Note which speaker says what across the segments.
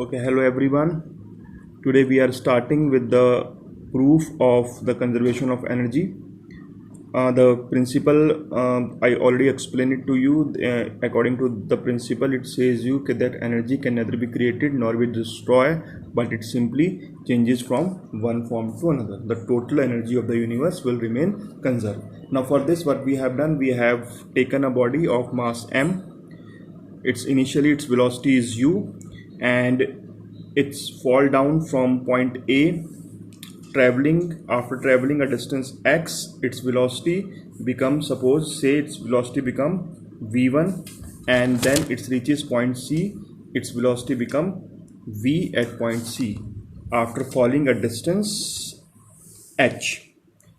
Speaker 1: Okay, hello everyone. Today we are starting with the proof of the conservation of energy. The principle I already explained it to you. According to the principle, it says you that energy can neither be created nor be destroyed, but it simply changes from one form to another. The total energy of the universe will remain conserved. Now, for this, what we have done, we have taken a body of mass m. Its velocity is u, and it's fall down from point A. After traveling a distance x, its velocity becomes, suppose say its velocity become v1, and then it reaches point C, its velocity become v at point C. After falling a distance h,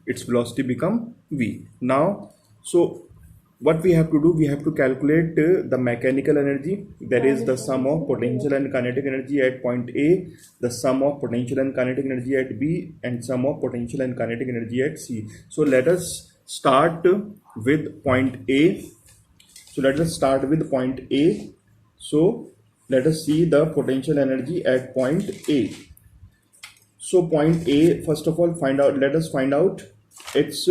Speaker 1: its velocity become v. Now, so what we have to do, we have to calculate the mechanical energy, that is the sum of potential and kinetic energy at point A, the sum of potential and kinetic energy at B, and sum of potential and kinetic energy at C. So let us start with point A. So let us see the potential energy at point A. So point A, first of all, let us find out its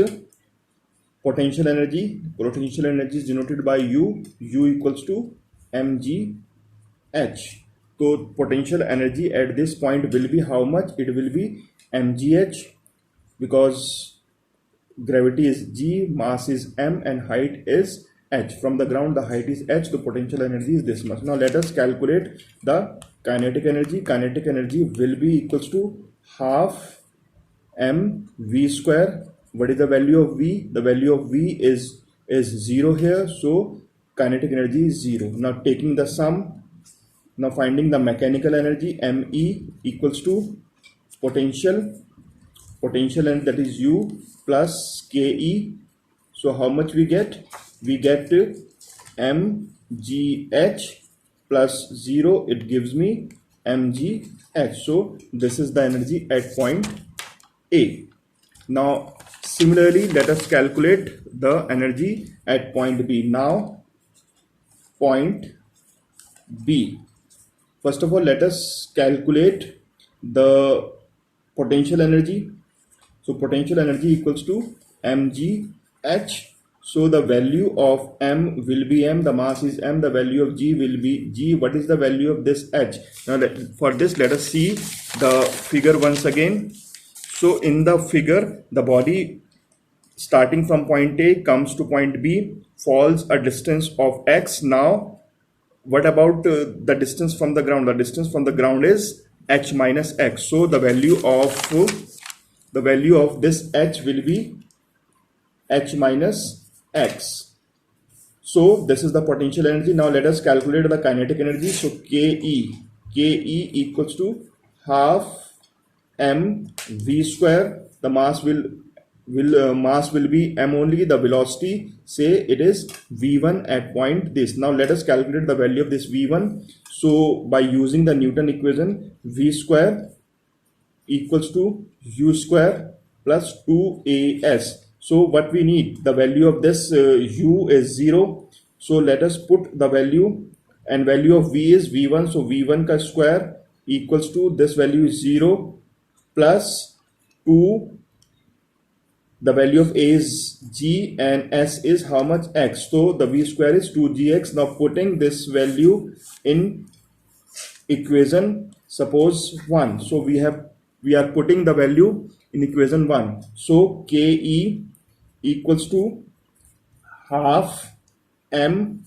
Speaker 1: potential energy. Potential energy is denoted by U equals to mgh. So potential energy at this point will be how much? It will be mgh, because gravity is g, mass is m, and height is h. From the ground the height is h, the potential energy is this much. Now let us calculate the kinetic energy. Kinetic energy will be equals to half m v square. What is the value of v? The value of v is 0 here, so kinetic energy is 0. Now taking the sum, now finding the mechanical energy, me equals to potential, and that is u plus ke. So how much we get? We get mgh plus 0, it gives me mgh. So this is the energy at point A. Now similarly, let us calculate the energy at point B. Now point B, first of all let us calculate the potential energy. So potential energy equals to mgh. So the value of m will be m, the mass is m, the value of g will be g. What is the value of this h? Now for this, let us see the figure once again. So in the figure, the body starting from point A comes to point B, falls a distance of x. Now what about the distance from the ground? The distance from the ground is h minus x. So the value of this h will be h minus x. So this is the potential energy. Now let us calculate the kinetic energy. So ke equals to half m v square. The mass will be m only. The velocity, say it is v1 at point this. Now let us calculate the value of this v1. So by using the Newton equation, v square equals to u square plus 2as. So what we need, the value of this u is 0. So let us put the value, and value of v is v1. So v1 ka square equals to, this value is 0 plus 2. The value of a is g and s is how much? X. So the v square is 2gx. Now putting this value in equation, suppose 1. So we are putting the value in equation 1. So ke equals to half m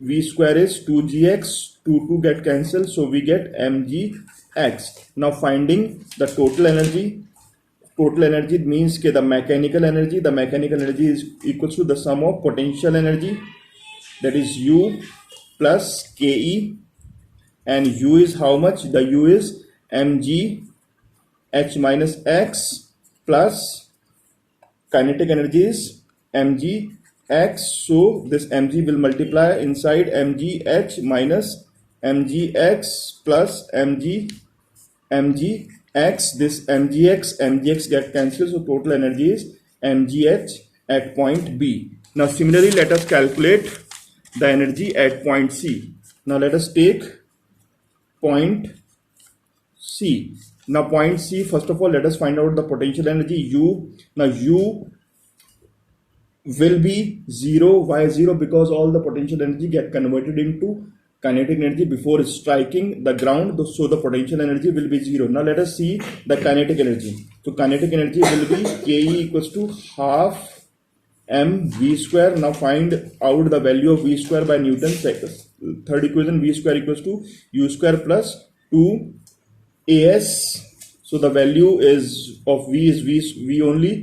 Speaker 1: v square is 2gx, 2 get cancelled, so we get mgx. Now finding the total energy. Total energy means the mechanical energy. The mechanical energy is equals to the sum of potential energy, that is u plus ke, and u is how much? The u is mg h minus x, plus kinetic energy is mg x. So this mg will multiply inside mg h minus mg x plus mg x. This mgx get cancelled, so total energy is mgh at point B. Now similarly, let us calculate the energy at point C. Now let us take point C. Now point C, first of all, let us find out the potential energy U. Now U will be 0. Why 0? Because all the potential energy get converted into kinetic energy before striking the ground, so the potential energy will be 0. Now let us see the kinetic energy. So kinetic energy will be Ke equals to half mv square. Now find out the value of v square by Newton's third equation. V square equals to u square plus 2as. So the value is of v is v only.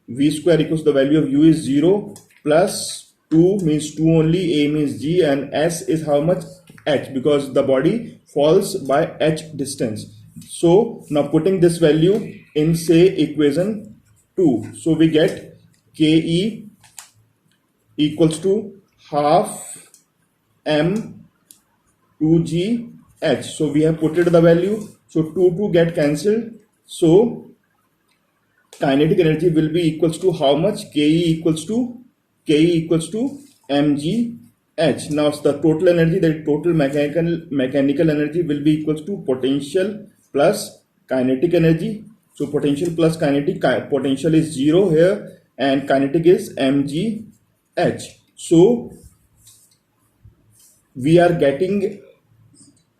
Speaker 1: V square equals the value of u is 0 plus 2 means 2 only, a means g, and s is how much? H, because the body falls by h distance. So now putting this value in, say, equation 2, so we get Ke equals to half m 2g h. So we have put it the value, so 2 get cancelled, so kinetic energy will be equals to how much? Ke equals to mg h. Now the total energy, the total mechanical energy will be equals to potential plus kinetic energy. So potential plus kinetic, potential is 0 here and kinetic is mg h. So we are getting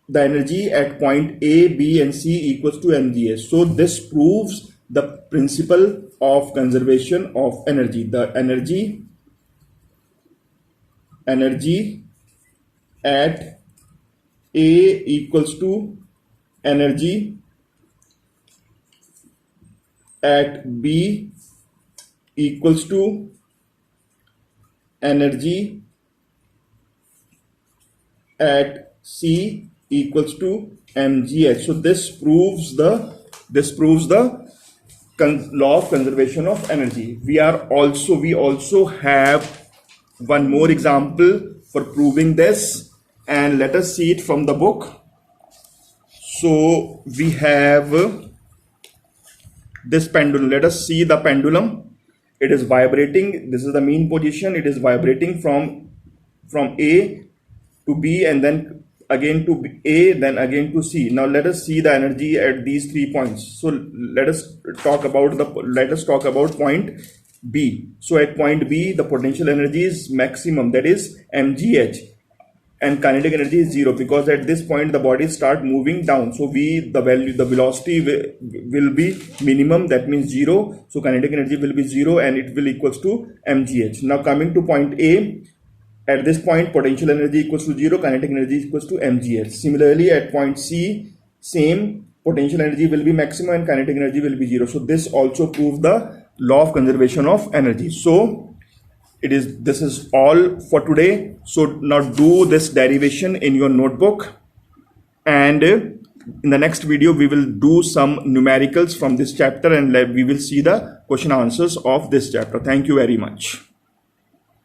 Speaker 1: the energy at point A, B and C equals to mgh. So this proves the principle of conservation of energy. The energy at A equals to energy at B equals to energy at C equals to mgh. So this proves the law of conservation of energy. We also have one more example for proving this, and let us see it from the book. So we have this pendulum. Let us see the pendulum. It is vibrating. This is the mean position. It is vibrating from A to B and then again to A, then again to C. Now let us see the energy at these 3 points. So let us talk about point B. So at point B, the potential energy is maximum, that is mgh, and kinetic energy is 0 because at this point the body start moving down. So the velocity will be minimum, that means 0. So kinetic energy will be 0 and it will equals to mgh. Now coming to point A, at this point potential energy equals to 0, kinetic energy equals to mgh. Similarly at point C, same, potential energy will be maximum and kinetic energy will be 0. So this also proves the law of conservation of energy. So this is all for today. So now do this derivation in your notebook, and in the next video we will do some numericals from this chapter and we will see the question answers of this chapter. Thank you very much.